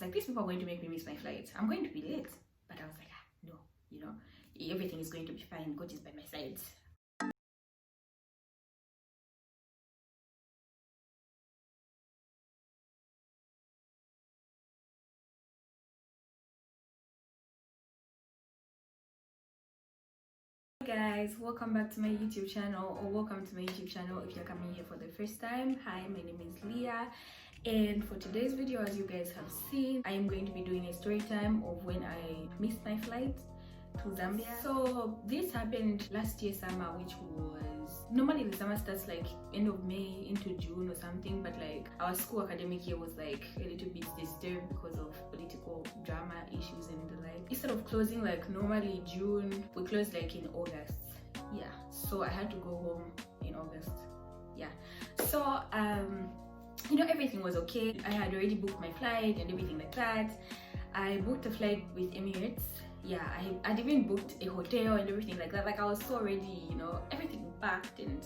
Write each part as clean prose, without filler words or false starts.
like, these people are going to make me miss my flight. I'm going to be late. But I was like, no, you know, everything is going to be fine. God is by my side. Hey guys, welcome back to my YouTube channel, or welcome to my YouTube channel if you're coming here for the first time. Hi, my name is Leah, and for today's video, as you guys have seen, I am going to be doing a story time of when I missed my flight to Zambia. So this happened last year summer, which was normally the summer starts like end of May into June or something, but like our school academic year was like a little bit disturbed because of political drama issues and the like. Instead of closing like normally June, we closed like in August. Yeah, so I had to go home in August. Yeah, so you know, everything was okay. I had already booked my flight and everything like that. I booked a flight with Emirates. Yeah, I'd even booked a hotel and everything like that. Like I was so ready, you know, everything packed. And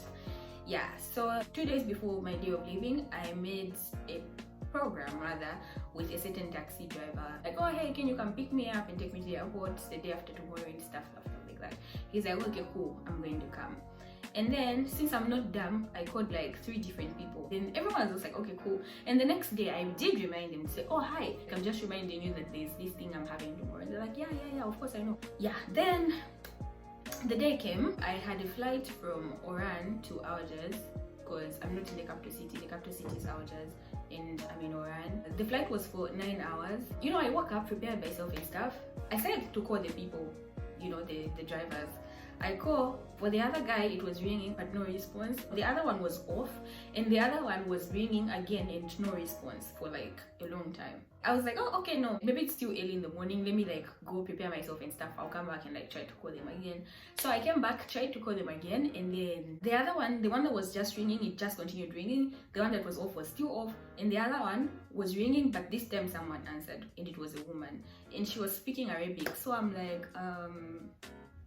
yeah, so 2 days before my day of leaving, I made a program rather with a certain taxi driver, like, oh hey, can you come pick me up and take me to the airport the day after tomorrow and stuff like that. He's like, okay, cool, I'm going to come. And then, since I'm not dumb, I called like 3 different people. Then everyone was just like, okay, cool. And the next day, I did remind them to say, oh, hi, I'm just reminding you that there's this thing I'm having tomorrow. And they're like, yeah, of course I know. Yeah, then the day came. I had a flight from Oran to Algiers, because I'm not in the capital city. The capital city is Algiers, and I'm in Oran. The flight was for 9 hours. You know, I woke up, prepared myself and stuff. I started to call the people, you know, the drivers. I call for the other guy, it was ringing but no response. The other one was off, and the other one was ringing again and no response for like a long time. I was like, oh, okay, no, maybe it's still early in the morning, let me like go prepare myself and stuff. I'll come back and like try to call them again. So I came back, tried to call them again, and then the other one, the one that was just ringing, it just continued ringing. The one that was off was still off, and the other one was ringing, but this time someone answered, and it was a woman, and she was speaking Arabic. So I'm like,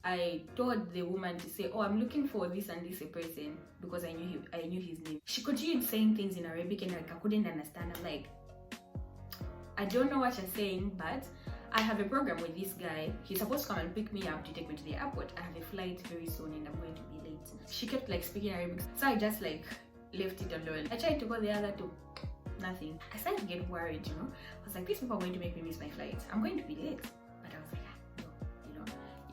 I told the woman to say, oh, I'm looking for this and this a person, because I knew his name. She continued saying things in Arabic and like I couldn't understand. I'm like, I don't know what you're saying, but I have a program with this guy. He's supposed to come and pick me up to take me to the airport. I have a flight very soon and I'm going to be late. She kept like speaking Arabic, so I just like left it alone. I tried to call the other two, nothing. I started to get worried, you know. I was like, these people are going to make me miss my flight. I'm going to be late. But I was like, no,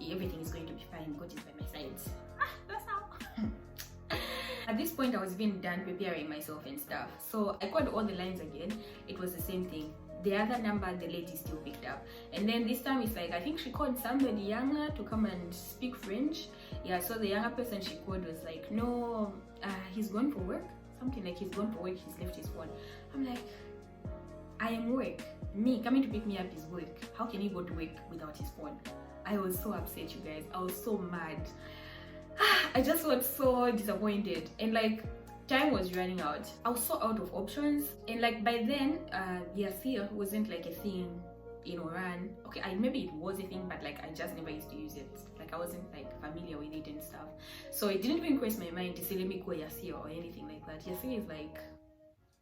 you know, everything is going to be fine. God is by my side. That's how. At this point, I was even done preparing myself and stuff. So I called all the lines again. It was the same thing. The other number, the lady still picked up. And then this time it's like, I think she called somebody younger to come and speak French. Yeah, so the younger person she called was like, no, he's gone for work. Something like he's gone for work, he's left his phone. I'm like, I am work. Me coming to pick me up is work. How can he go to work without his phone? I was so upset, you guys. I was so mad. I just was so disappointed, and like time was running out. I was so out of options, and like by then Yasir wasn't like a thing in Oran. Okay, maybe it was a thing, but like I just never used to use it. Like I wasn't like familiar with it and stuff, so it didn't even cross my mind to say let me call Yasir or anything like that. Yasir is like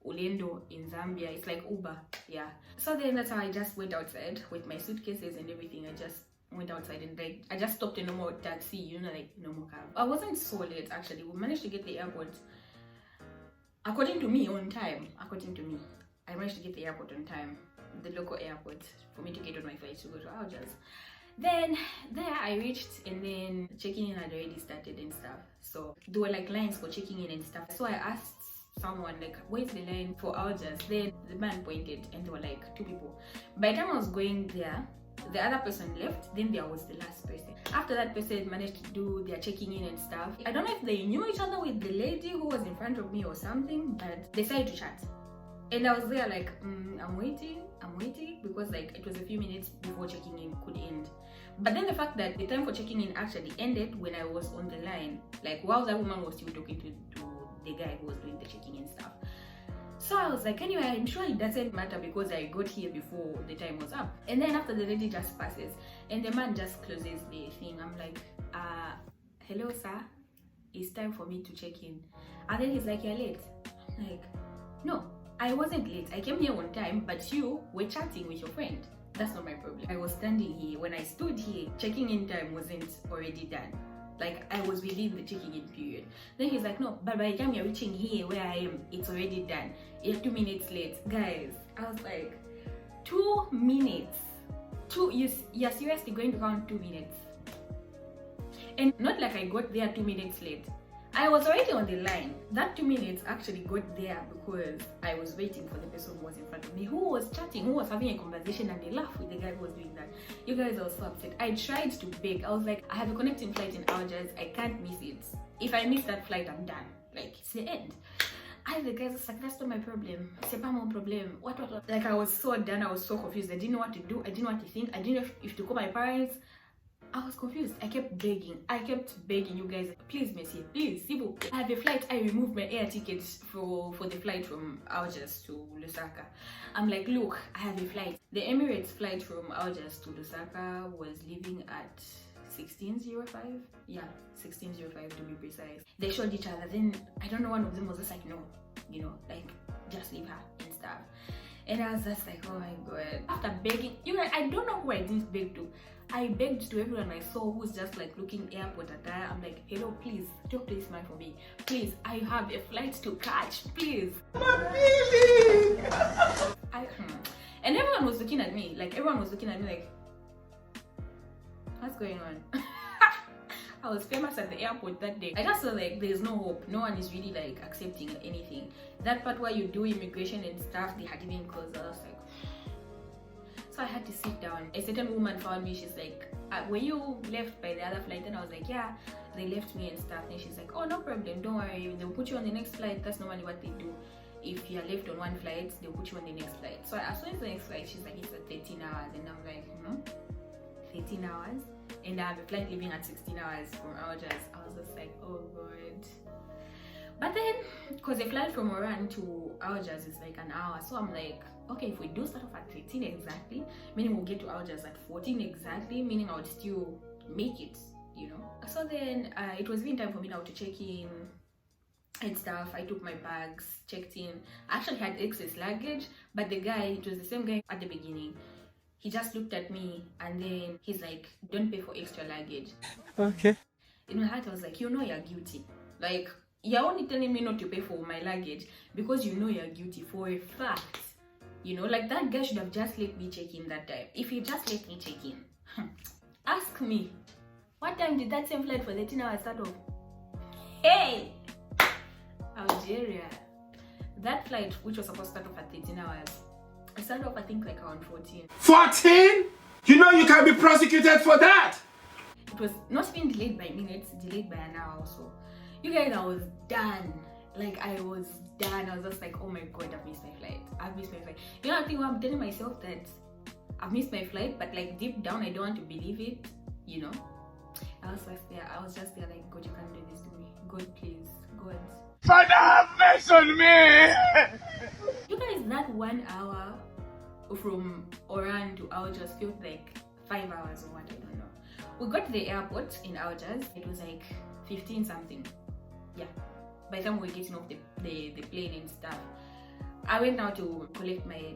Ulendo in Zambia. It's like Uber. Yeah, so then that's how I just went outside with my suitcases and everything. I just went outside and like I just stopped a normal taxi, you know, like normal cab. I wasn't so late actually. We managed to get the airport, according to me, on time. According to me, I managed to get the airport on time, the local airport, for me to get on my flight to go to Algiers. Then there I reached, and then checking in had already started and stuff. So there were like lines for checking in and stuff. So I asked someone like, where's the line for Algiers? Then the man pointed, and there were like 2 people. By the time I was going there, the other person left. Then there was the last person. After that person managed to do their checking in and stuff. I don't know if they knew each other with the lady who was in front of me or something, but they decided to chat. And I was there like, I'm waiting, because like it was a few minutes before checking in could end. But then the fact that the time for checking in actually ended when I was on the line, like while that woman was still talking to the guy who was doing the checking in stuff. So I was like, anyway, I'm sure it doesn't matter because I got here before the time was up. And then after the lady just passes and the man just closes the thing, I'm like, hello sir, it's time for me to check in. And then he's like, you're late. I'm like, no, I wasn't late. I came here on time, but you were chatting with your friend. That's not my problem. I was standing here. When I stood here, checking in time wasn't already done. Like, I was within the checking in period. Then he's like, no, but by the time you're reaching here where I am, it's already done. You're 2 minutes late. Guys, I was like, 2 minutes? You're seriously going to count 2 minutes? And not like I got there 2 minutes late. I was already on the line. That 2 minutes actually got there because I was waiting for the person who was in front of me, who was chatting, who was having a conversation, and they laughed with the guy who was doing that. You guys are so upset. I tried to beg. I was like, I have a connecting flight in Algiers. I can't miss it. If I miss that flight, I'm done. Like, it's the end. The guys was like, that's not my problem. C'est pas mon problème. What? Like, I was so done. I was so confused. I didn't know what to do. I didn't know what to think. I didn't know if to call my parents. I was confused. I kept begging you guys, please, Messi, please, Sibu. I have a flight. I removed my air tickets for the flight from Algiers to Lusaka. I'm like, look, I have a flight. The Emirates flight from Algiers to Lusaka was leaving at 16:05. Yeah, 16:05 to be precise. They showed each other. Then I don't know, one of them was just like, no, you know, like, just leave her and stuff. And I was just like, oh my god. After begging, you know, I don't know who I didn't beg to. I begged to everyone I saw who's just like looking airport attire. I'm like, hello, please talk to this man for me. Please, I have a flight to catch. Please. Amwapeeling. And everyone was looking at me. Like, everyone was looking at me like, what's going on? I was famous at the airport that day. I just felt like there's no hope. No one is really like accepting anything. That part where you do immigration and stuff, they had even closed. I was like, so I had to sit down. A certain woman found me. She's like, were you left by the other flight? And I was like, yeah, they left me and stuff. And she's like, oh, no problem, don't worry, they'll put you on the next flight. That's normally what they do. If you're left on one flight, they'll put you on the next flight. So as soon as the next flight, she's like, it's at 13 hours. And I'm like, 13 hours? And I have a flight leaving at 16 hours from Algiers. I was just like, oh god. But then, because the flight from Oran to Algiers is like an hour, so I'm like, okay, if we do start off at 13 exactly, meaning we'll get to Algiers at 14 exactly, meaning I would still make it, you know. So then it was even time for me now to check in and stuff. I took my bags, checked in. I actually had excess luggage, but the guy, it was the same guy at the beginning. He just looked at me and then he's like, don't pay for extra luggage. Okay. In my heart, I was like, you know you're guilty. Like, you're only telling me not to pay for my luggage because you know you're guilty for a fact. You know, like, that guy should have just let me check in that time. If he just let me check in, ask me, what time did that same flight for 13 hours start off? Hey! Algeria. That flight, which was supposed to start off at 13 hours, I started off, I think, like around 14. 14? You know you can be prosecuted for that! It was not even delayed by minutes, delayed by an hour or so. You guys, I was done. Like, I was done. I was just like, oh my god, I've missed my flight. I've missed my flight. You know, I think I'm telling myself that I've missed my flight, but like deep down, I don't want to believe it, you know? I was just there like, God, you can't do this to me. God, please. God. Father, have mercy on me! You guys, that 1 hour from Oran to Algiers felt like 5 hours or what, I don't know. We got to the airport in Algiers. It was like 15 something. Yeah. By the time we were getting off the plane and stuff, I went now to collect my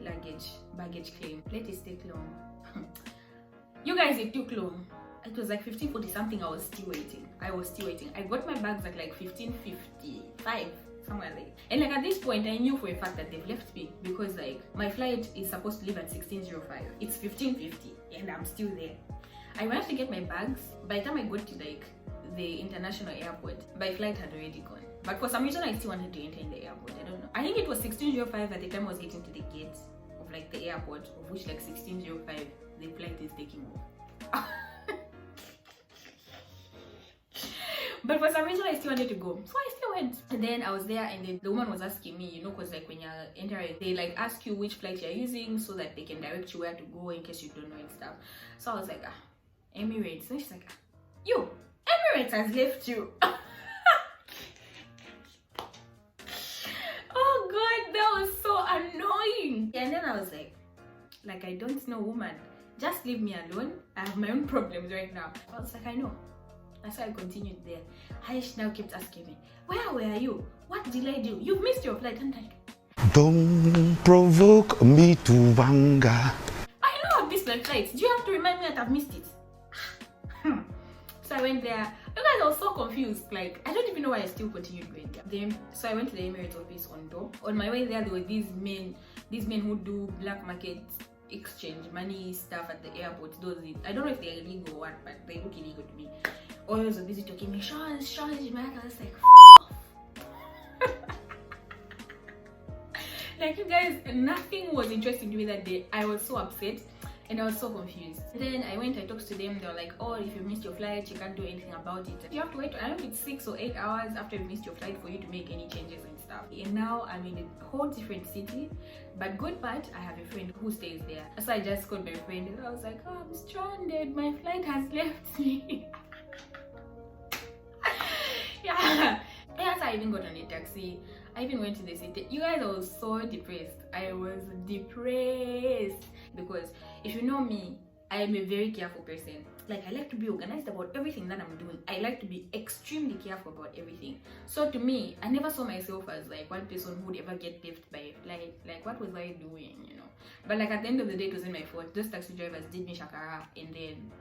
baggage claim. Let it take long. You guys, it took long. It was like 15:40 something. I was still waiting. I got my bags at like 15:55, somewhere there. And like at this point, I knew for a fact that they've left me because like my flight is supposed to leave at 16:05. It's 15:50 and I'm still there. I managed to get my bags. By the time I got to like the international airport, my flight had already gone. But for some reason, I still wanted to enter in the airport. I don't know. I think it was 16:05 at the time I was getting to the gate of like the airport, of which like 16:05 the flight is taking off. But for some reason, I still wanted to go, so I still went. And then I was there, and then the woman was asking me, you know, because like when you're entering, they like ask you which flight you're using so that they can direct you where to go in case you don't know and stuff. So I was like, Emirates. And she's like, you, Emirates has left you. Oh god, that was so annoying. And then I was like I don't know, woman, just leave me alone. I have my own problems right now. I was like, I know. That's why I continued there. Haish now kept asking me, where were you? What delayed you? You've missed your flight. I'm like, Don't provoke me to anger. I know I've missed my flights. Do you have to remind me that I've missed it? So I went there. You guys, I was so confused. Like, I don't even know why I still continued going there. So I went to the Emirates office on door. On my way there were these men who do black market exchange money stuff at the airport. I don't know if they're illegal or what, but they look illegal to me. Always a busy talking me, Sean, man. I was like, like, you guys, nothing was interesting to me that day. I was so upset and I was so confused. Then I talked to them. They were like, oh, if you missed your flight, you can't do anything about it. You have to wait, I don't know if it's 6 or 8 hours after you missed your flight for you to make any changes and stuff. And now I'm in a whole different city, but good part, I have a friend who stays there. So I just called my friend and I was like, oh, I'm stranded, my flight has left me. Yeah. Yes, I even got on a taxi. I even went to the city. You guys, I was so depressed. I was depressed because if you know me, I am a very careful person. Like, I like to be organized about everything that I'm doing. I like to be extremely careful about everything. So to me, I never saw myself as like one person who would ever get left by a flight. Like, what was I doing, you know? But like, at the end of the day, it wasn't my fault. Those taxi drivers did me shakara, and then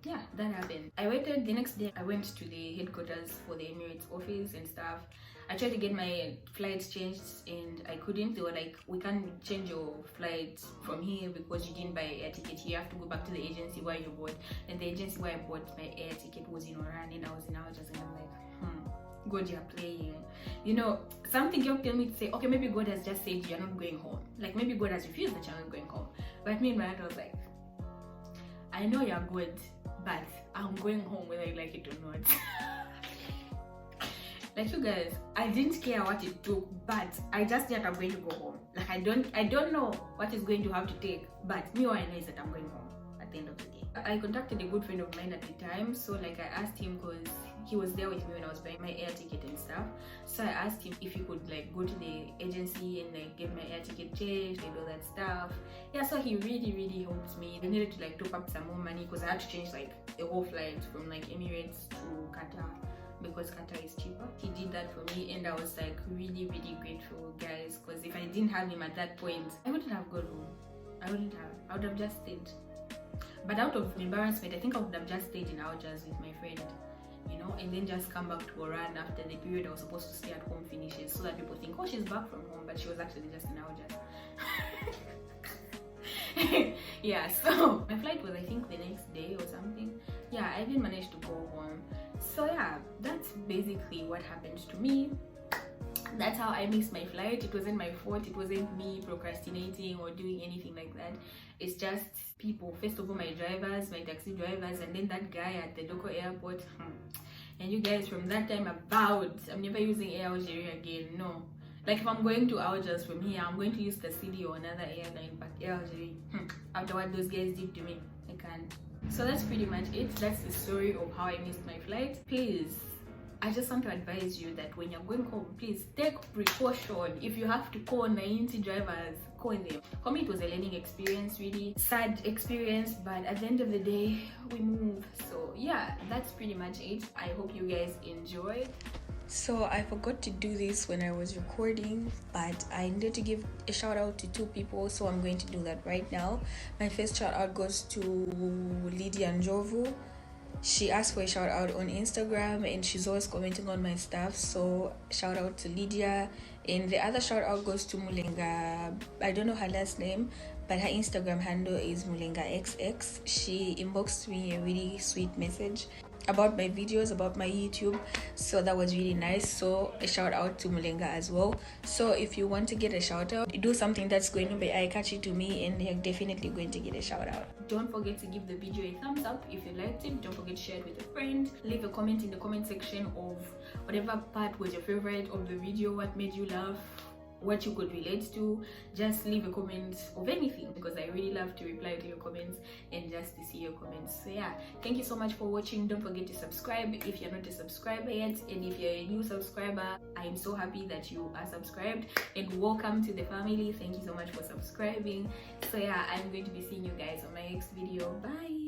yeah, that happened. I waited. The next day I went to the headquarters for the Emirates office and stuff. I tried to get my flights changed and I couldn't. They were like, we can't change your flight from here because you didn't buy an air ticket here. You have to go back to the agency where you bought. And the agency where I bought my air ticket was in Oran and I was in Algiers, and I'm like, God, you're playing. You know, something you tell me to say, okay, maybe God has just said you're not going home. Like, maybe God has refused that you're not going home. But me in my head, I was like, I know you're good, but I'm going home whether you like it or not. Like, you guys, I didn't care what it took, but I just knew that I'm going to go home. Like, I don't know what is going to have to take, but me, all I know is that I'm going home at the end of the day. I contacted a good friend of mine at the time, so like I asked him, because he was there with me when I was buying my air ticket and stuff. So I asked him if he could like go to the agency and like get my air ticket changed and all that stuff. Yeah, so he really helped me. I needed to like top up some more money because I had to change like a whole flight from like Emirates to Qatar, because Qatar is cheaper. He did that for me and I was like really grateful, guys, because if I didn't have him at that point, I wouldn't have gone home. I would have just stayed. But out of embarrassment, I think I would have just stayed in Algiers with my friend, you know, and then just come back to Oran after the period I was supposed to stay at home finishes, so that people think, oh, she's back from home, but she was actually just in Algiers. Yeah, so my flight was, I think, the next day or something. Yeah, I didn't manage to go home. So yeah, that's basically what happened to me. That's how I missed my flight. It wasn't my fault. It wasn't me procrastinating or doing anything like that. It's just people. First of all, my drivers, my taxi drivers, and then that guy at the local airport. And you guys, from that time I'm never using Air Algerie again. No. Like, if I'm going to Algiers from here, I'm going to use the city or another airline, but Air Algerie, after what those guys did to me, I can't. So that's pretty much it. That's the story of how I missed my flight. Please, I just want to advise you that when you're going home, please take precaution. If you have to call 90 drivers, call them. For me, it was a learning experience, really sad experience, but at the end of the day, we move. So yeah, that's pretty much it. I hope you guys enjoyed. So I forgot to do this when I was recording, but I needed to give a shout out to 2 people, so I'm going to do that right now. My first shout out goes to Leah Njovu. She asked for a shout out on Instagram and she's always commenting on my stuff, so shout out to Lydia. And the other shout out goes to Mulenga. I don't know her last name, but her Instagram handle is xxxx. She inboxed me a really sweet message about my videos, about my YouTube, so that was really nice. So a shout out to Mulenga as well. So if you want to get a shout out, do something that's going to be eye-catchy to me and you're definitely going to get a shout out. Don't forget to give the video a thumbs up if you liked it. Don't forget to share it with a friend. Leave a comment in the comment section of whatever part was your favorite of the video, what made you laugh, what you could relate to. Just leave a comment of anything, because I really love to reply to your comments and just to see your comments. So yeah, thank you so much for watching. Don't forget to subscribe if you're not a subscriber yet, and if you're a new subscriber, I am so happy that you are subscribed and welcome to the family. Thank you so much for subscribing. So yeah, I'm going to be seeing you guys on my next video. Bye.